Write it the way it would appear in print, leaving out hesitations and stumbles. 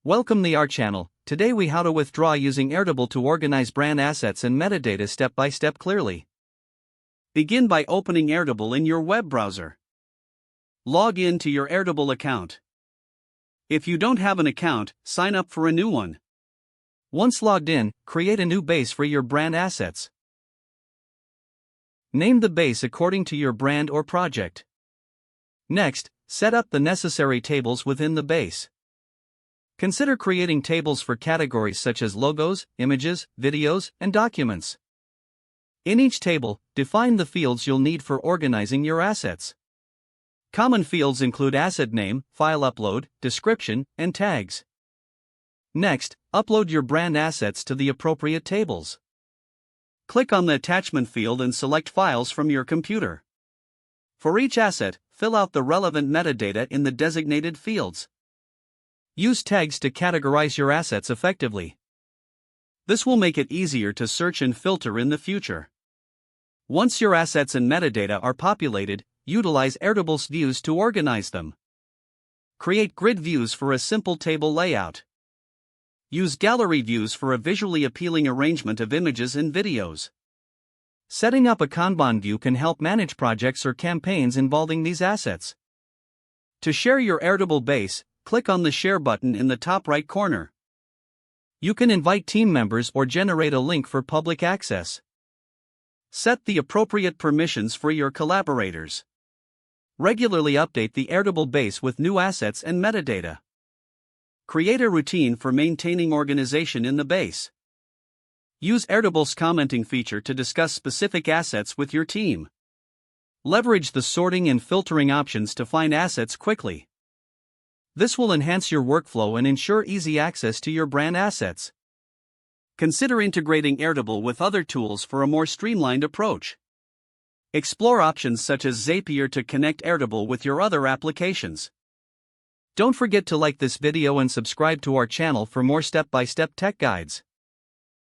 Welcome to our channel. Today we how to withdraw using Airtable to organize brand assets and metadata step by step clearly. Begin by opening Airtable in your web browser. Log in to your Airtable account. If you don't have an account, sign up for a new one. Once logged in, create a new base for your brand assets. Name the base according to your brand or project. Next, set up the necessary tables within the base. Consider creating tables for categories such as logos, images, videos, and documents. In each table, define the fields you'll need for organizing your assets. Common fields include asset name, file upload, description, and tags. Next, upload your brand assets to the appropriate tables. Click on the attachment field and select files from your computer. For each asset, fill out the relevant metadata in the designated fields. Use tags to categorize your assets effectively. This will make it easier to search and filter in the future. Once your assets and metadata are populated, utilize Airtable's views to organize them. Create grid views for a simple table layout. Use gallery views for a visually appealing arrangement of images and videos. Setting up a Kanban view can help manage projects or campaigns involving these assets. To share your Airtable base, click on the Share button in the top right corner. You can invite team members or generate a link for public access. Set the appropriate permissions for your collaborators. Regularly update the Airtable base with new assets and metadata. Create a routine for maintaining organization in the base. Use Airtable's commenting feature to discuss specific assets with your team. Leverage the sorting and filtering options to find assets quickly. This will enhance your workflow and ensure easy access to your brand assets. Consider integrating Airtable with other tools for a more streamlined approach. Explore options such as Zapier to connect Airtable with your other applications. Don't forget to like this video and subscribe to our channel for more step-by-step tech guides.